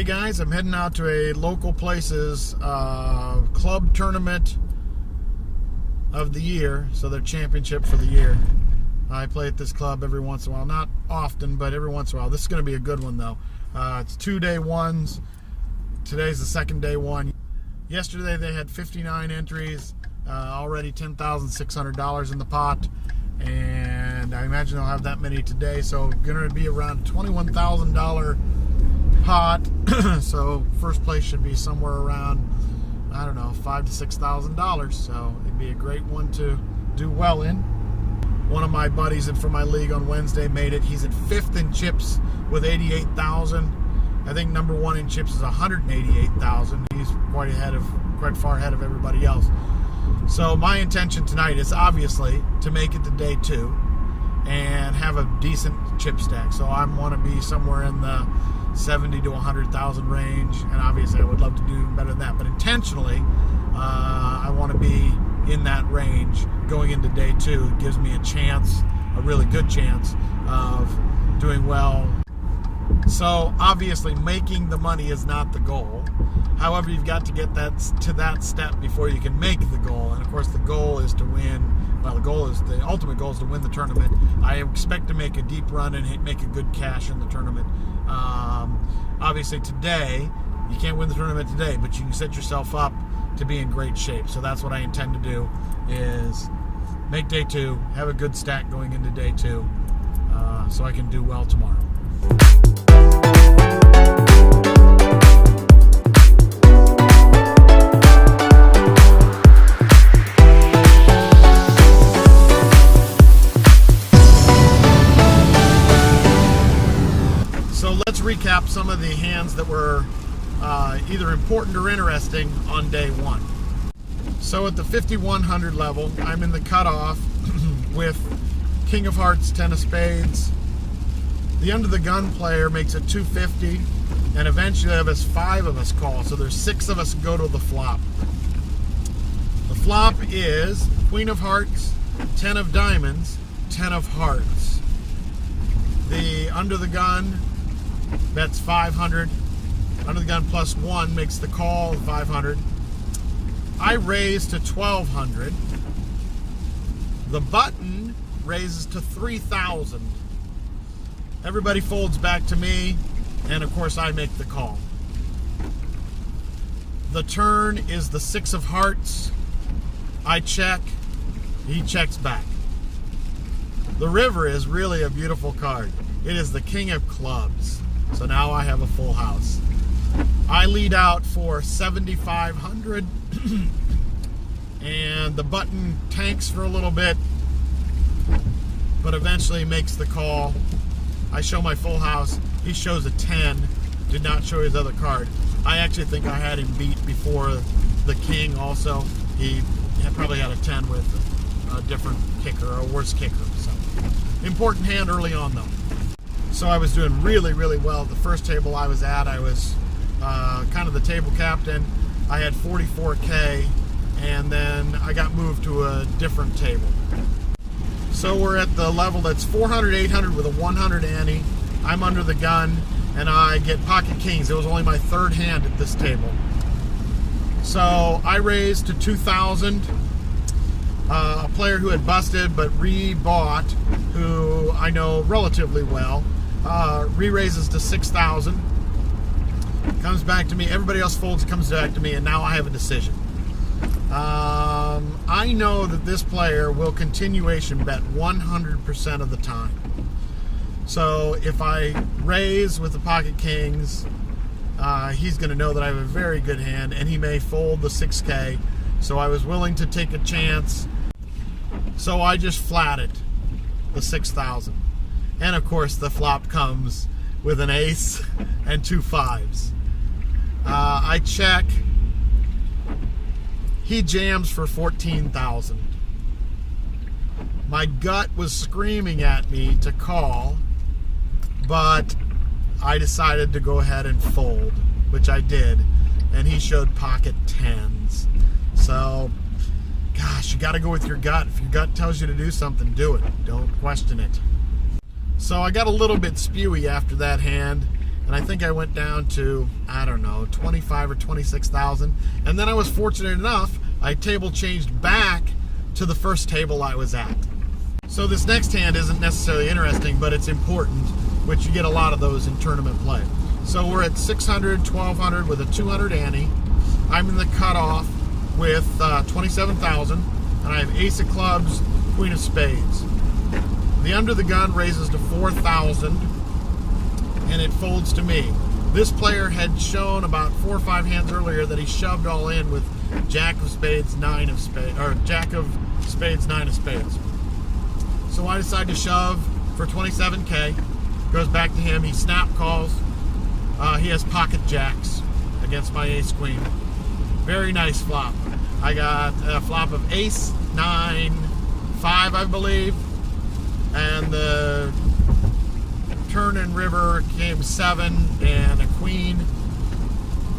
guys, I'm heading out to a local place's club tournament of the year, so their championship for the year. I play at this club every once in a while, not often, but every once in a while. This is going to be a good one though. It's 2-day ones. Today's the second day one. Yesterday they had 59 entries, already $10,600 in the pot, and I imagine they'll have that many today, so going to be around $21,000 pot. So first place should be somewhere around, I don't know, $5,000 to $6,000. So it'd be a great one to do well in. One of my buddies from my league on Wednesday made it. He's at 5th in chips with 88,000. I think number 1 in chips is 188,000. He's quite far ahead of everybody else. So my intention tonight is obviously to make it to day 2 and have a decent chip stack. So I want to be somewhere in the 70 to 100,000 range, and obviously I would love to do better than that, but intentionally I want to be in that range going into day 2. It gives me a chance, a really good chance of doing well. So obviously making the money is not the goal. However, you've got to get to that step before you can make the goal, and of course the goal is to win. Well, the ultimate goal is to win the tournament. I expect to make a deep run and make a good cash in the tournament. Obviously today, you can't win the tournament today, but you can set yourself up to be in great shape. So that's what I intend to do, is make day 2, have a good stack going into day 2, so I can do well tomorrow. Let's recap some of the hands that were either important or interesting on day 1. So at the 5100 level, I'm in the cutoff with King of Hearts, 10 of Spades. The under the gun player makes it 250, and eventually there's 5 of us call, so there's 6 of us go to the flop. The flop is Queen of Hearts, 10 of Diamonds, 10 of Hearts. The under the gun bets 500. Under the gun plus 1 makes the call 500. I raise to 1,200. The button raises to 3,000. Everybody folds back to me, and of course I make the call. The turn is the 6 of Hearts. I check. He checks back. The river is really a beautiful card. It is the King of Clubs. So now I have a full house. I lead out for 7,500, and the button tanks for a little bit, but eventually makes the call. I show my full house. He shows a 10, did not show his other card. I actually think I had him beat before the king also. He probably had a 10 with a different kicker, or a worse kicker. So important hand early on though. So I was doing really, really well. The first table I was at, I was kind of the table captain. I had 44K, and then I got moved to a different table. So we're at the level that's 400, 800 with a 100 ante. I'm under the gun, and I get pocket kings. It was only my 3rd hand at this table. So I raised to 2,000. A player who had busted but re-bought, who I know relatively well, re-raises to 6,000. Comes back to me. Everybody else folds, comes back to me, and now I have a decision. I know that this player will continuation bet 100% of the time. So if I raise with the pocket kings, he's going to know that I have a very good hand, and he may fold the 6K. So I was willing to take a chance. So I just flatted the 6,000. And of course the flop comes with an ace and 2 5s. I check. He jams for 14,000. My gut was screaming at me to call, but I decided to go ahead and fold, which I did, and he showed pocket 10s. So, gosh, you got to go with your gut. If your gut tells you to do something, do it. Don't question it. So I got a little bit spewy after that hand, and I think I went down to, I don't know, 25 or 26,000. And then I was fortunate enough, I table changed back to the first table I was at. So this next hand isn't necessarily interesting, but it's important, which you get a lot of those in tournament play. So we're at 600, 1200 with a 200 ante. I'm in the cutoff with 27,000, and I have ace of clubs, queen of spades. The under the gun raises to 4,000, and it folds to me. This player had shown about 4 or 5 hands earlier that he shoved all in with jack of spades, nine of spades, or jack of spades, nine of spades. So I decide to shove for 27K. Goes back to him. He snap calls. He has pocket jacks against my ace queen. Very nice flop. I got a flop of ace, 9, 5, I believe, and the turn and river came 7 and a queen,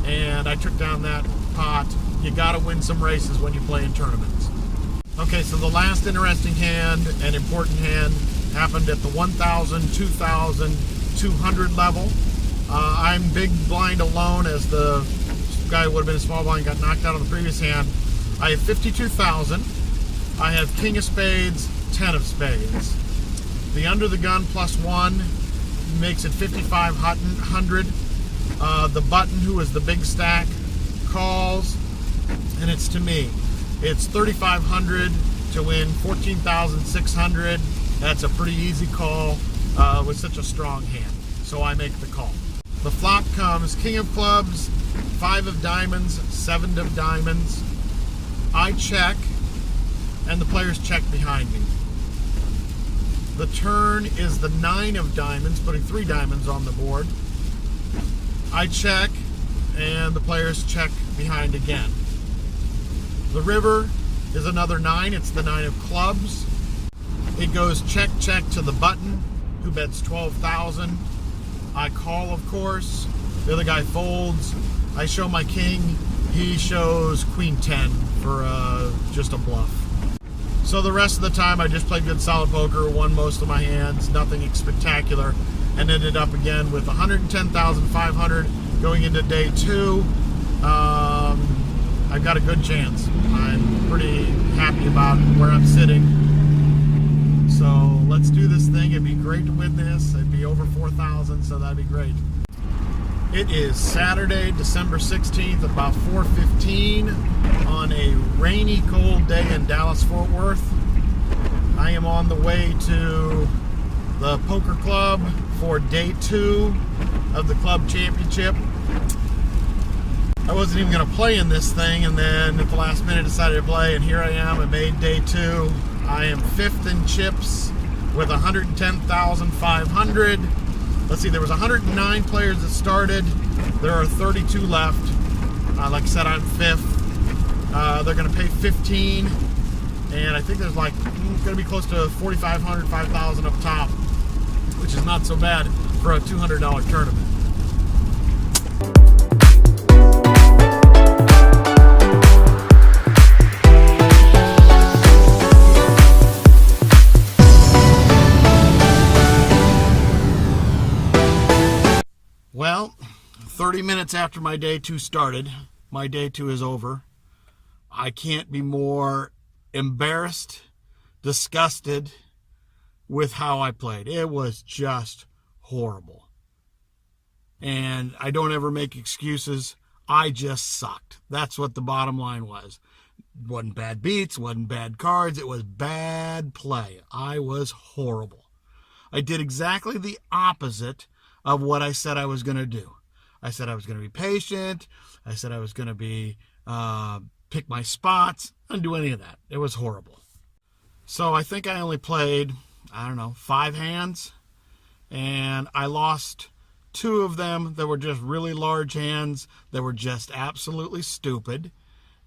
and I took down that pot. You gotta win some races when you play in tournaments. Okay, so the last interesting hand and important hand happened at the 1,000, 2,000, 200 level. I'm big blind alone, as the guy who would have been a small blind got knocked out on the previous hand. I have 52,000. I have king of spades, 10 of spades. The under the gun +1 makes it 5,500. The button, who is the big stack, calls, and it's to me. It's 3,500 to win 14,600. That's a pretty easy call with such a strong hand. So I make the call. The flop comes king of clubs, 5 of diamonds, 7 of diamonds. I check, and the players check behind me. The turn is the 9 of diamonds, putting 3 diamonds on the board. I check, and the players check behind again. The river is another 9. It's the 9 of clubs. It goes check, check to the button, who bets 12,000. I call, of course. The other guy folds. I show my king. He shows queen 10 for just a bluff. So the rest of the time I just played good solid poker, won most of my hands, nothing spectacular, and ended up again with 110,500 going into day 2. I've got a good chance. I'm pretty happy about where I'm sitting. So let's do this thing. It'd be great to win this. It'd be over 4,000, so that'd be great. It is Saturday, December 16th, about 4:15 on a rainy, cold day in Dallas-Fort Worth. I am on the way to the poker club for day 2 of the club championship. I wasn't even going to play in this thing, and then at the last minute decided to play, and here I am. I made day 2. I am 5th in chips with 110,500. Let's see, there was 109 players that started. There are 32 left. Like I said, I'm 5th. They're going to pay 15, and I think there's like going to be close to 4,500, 5,000 up top, which is not so bad for a $200 tournament. Well, 30 minutes after my day 2 started, my day 2 is over. I can't be more embarrassed, disgusted with how I played. It was just horrible. And I don't ever make excuses. I just sucked. That's what the bottom line was. Wasn't bad beats, wasn't bad cards. It was bad play. I was horrible. I did exactly the opposite of what I said I was going to do. I said I was going to be patient. I said I was going to be pick my spots. I didn't do any of that. It was horrible. So I think I only played, 5 hands, and I lost 2 of them that were just really large hands that were just absolutely stupid.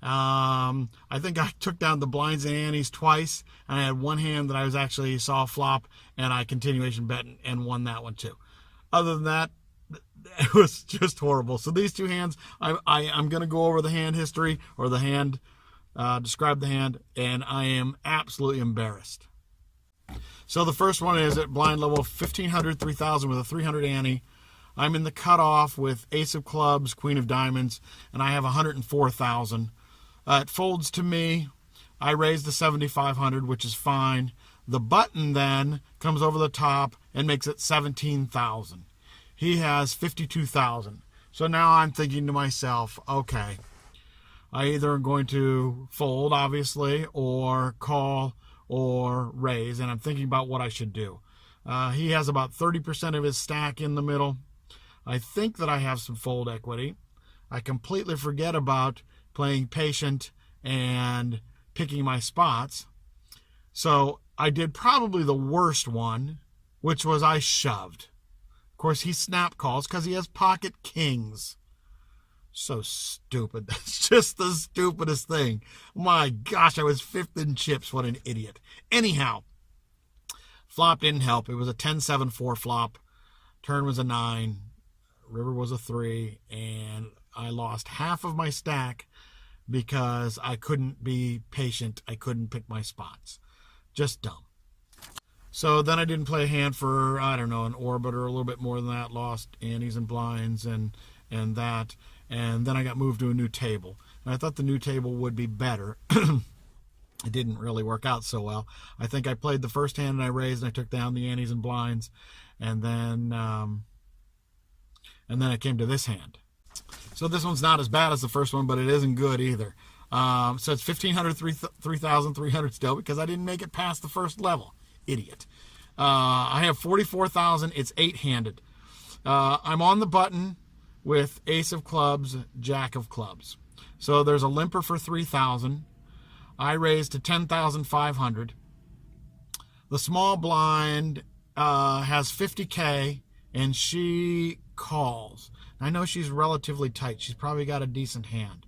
I think I took down the blinds and antes twice, and I had one hand that I was actually saw flop, and I continuation bet and won that one too. Other than that, it was just horrible. So these 2 hands, I'm going to go over the hand history, or the hand, describe the hand, and I am absolutely embarrassed. So the first one is at blind level 1,500, 3,000 with a 300 ante. I'm in the cutoff with ace of clubs, queen of diamonds, and I have 104,000. It folds to me. I raise the 7,500, which is fine. The button then comes over the top and makes it 17,000. He has 52,000. So now I'm thinking to myself, okay, I either am going to fold, obviously, or call or raise, and I'm thinking about what I should do. He has about 30% of his stack in the middle. I think that I have some fold equity. I completely forget about playing patient and picking my spots. So I did probably the worst one, which was I shoved. Of course, he snap calls because he has pocket kings. So stupid. That's just the stupidest thing. My gosh, I was fifth in chips. What an idiot. Anyhow, flop didn't help. It was a 10-7-4 flop. Turn was a 9. River was a 3. And I lost half of my stack because I couldn't be patient. I couldn't pick my spots. Just dumb. So then I didn't play a hand for, I don't know, an orbit or a little bit more than that. Lost antes and blinds and that. And then I got moved to a new table. And I thought the new table would be better. It didn't really work out so well. I think I played the first hand and I raised and I took down the antes and blinds. And then I came to this hand. So this one's not as bad as the first one, but it isn't good either. So it's 1,500, 3,300 still because I didn't make it past the first level. Idiot. I have 44,000. It's 8-handed. I'm on the button with ace of clubs, jack of clubs. So there's a limper for 3,000. I raised to 10,500. The small blind has 50K, and she calls. I know she's relatively tight. She's probably got a decent hand.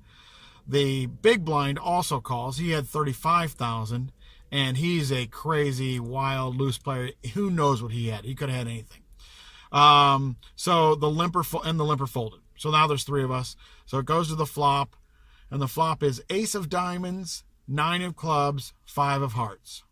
The big blind also calls. He had 35,000, and he's a crazy, wild, loose player. Who knows what he had? He could have had anything. So the limper folded. So now there's 3 of us. So it goes to the flop, and the flop is ace of diamonds, 9 of clubs, 5 of hearts.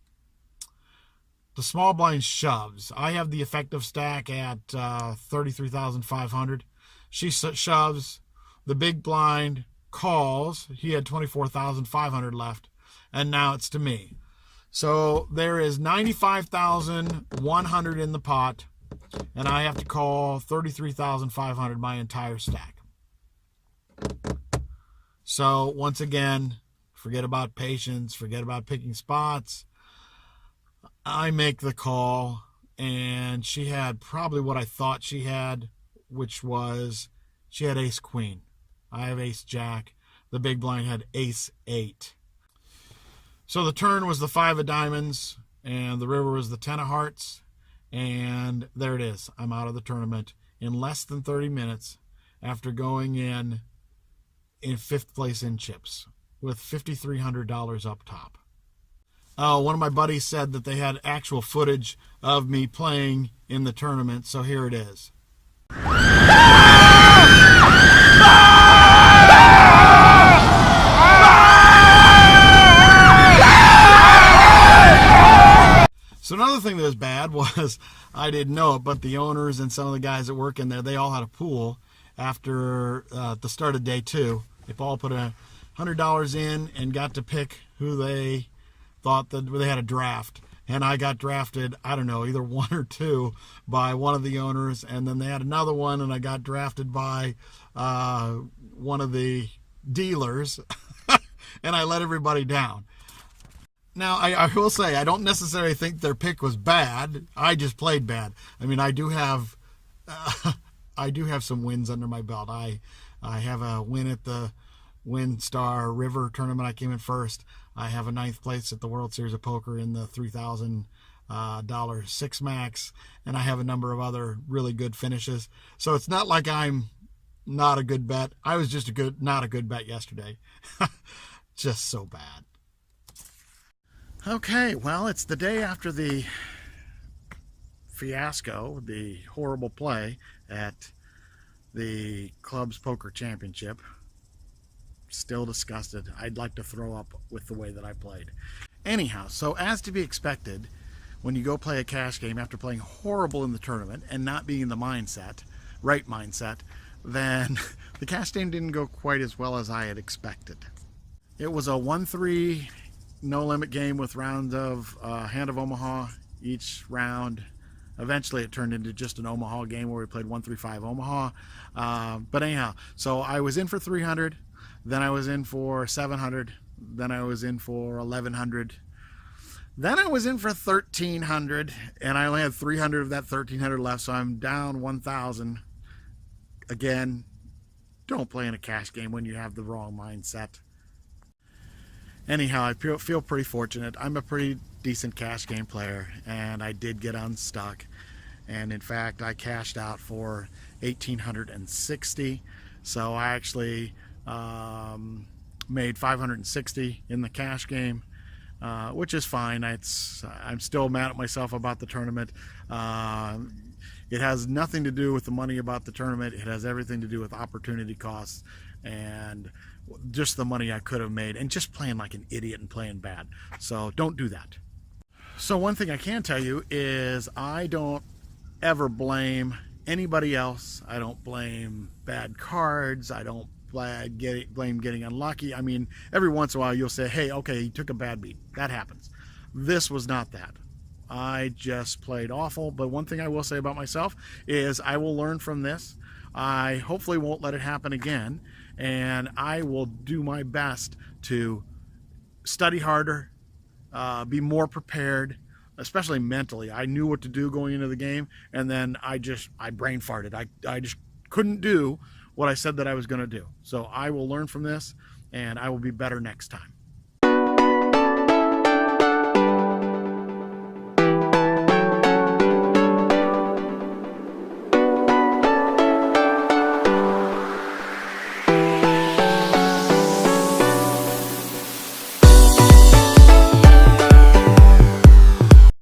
The small blind shoves. I have the effective stack at 33,500. She shoves. The big blind calls. He had 24,500 left, and now it's to me. So there is 95,100 in the pot, and I have to call 33,500, my entire stack. So once again, forget about patience, forget about picking spots. I make the call, and she had probably what I thought she had, which was she had ace queen. I have ace jack. The big blind had ace 8. So the turn was the 5 of diamonds, and the river was the 10 of hearts. And there it is. I'm out of the tournament in less than 30 minutes after going in 5th place in chips with $5,300 up top. One of my buddies said that they had actual footage of me playing in the tournament, so here it is. So another thing that was bad was, I didn't know it, but the owners and some of the guys that work in there, they all had a pool after the start of day 2. They all put $100 in and got to pick who they thought that they had a draft. And I got drafted, I don't know, either 1 or 2 by one of the owners. And then they had another one, and I got drafted by one of the dealers. And I let everybody down. Now, I will say, I don't necessarily think their pick was bad. I just played bad. I mean, I do have some wins under my belt. I have a win at the WinStar River tournament. I came in first. I have a 9th place at the World Series of Poker in the $3,000 Six Max, and I have a number of other really good finishes. So it's not like I'm not a good bet. I was just not a good bet yesterday. Just so bad. Okay, well, it's the day after the fiasco, the horrible play at the Club's Poker Championship. Still disgusted. I'd like to throw up with the way that I played. Anyhow, so as to be expected, when you go play a cash game after playing horrible in the tournament and not being in the mindset, right mindset, then the cash game didn't go quite as well as I had expected. It was a 1-3 no limit game with rounds of Hand of Omaha each round. Eventually it turned into just an Omaha game where we played 1-3-5 Omaha. But anyhow, so I was in for 300, then I was in for 700, then I was in for 1100, then I was in for 1300, and I only had 300 of that 1300 left, so I'm down 1000. Again, don't play in a cash game when you have the wrong mindset. Anyhow, I feel pretty fortunate. I'm a pretty decent cash game player, and I did get unstuck. And in fact, I cashed out for 1,860. So I actually made 560 in the cash game, which is fine. I'm still mad at myself about the tournament. It has nothing to do with the money about the tournament. It has everything to do with opportunity costs and just the money I could have made and just playing like an idiot and playing bad. So don't do that. So one thing I can tell you is I don't ever blame anybody else. I don't blame bad cards. I don't blame getting unlucky. I mean, every once in a while you'll say, hey, okay, he took a bad beat. That happens. This was not that. I just played awful. But one thing I will say about myself is I will learn from this. I hopefully won't let it happen again. And I will do my best to study harder, be more prepared, especially mentally. I knew what to do going into the game, and then I brain farted. I just couldn't do what I said that I was going to do. So I will learn from this, and I will be better next time.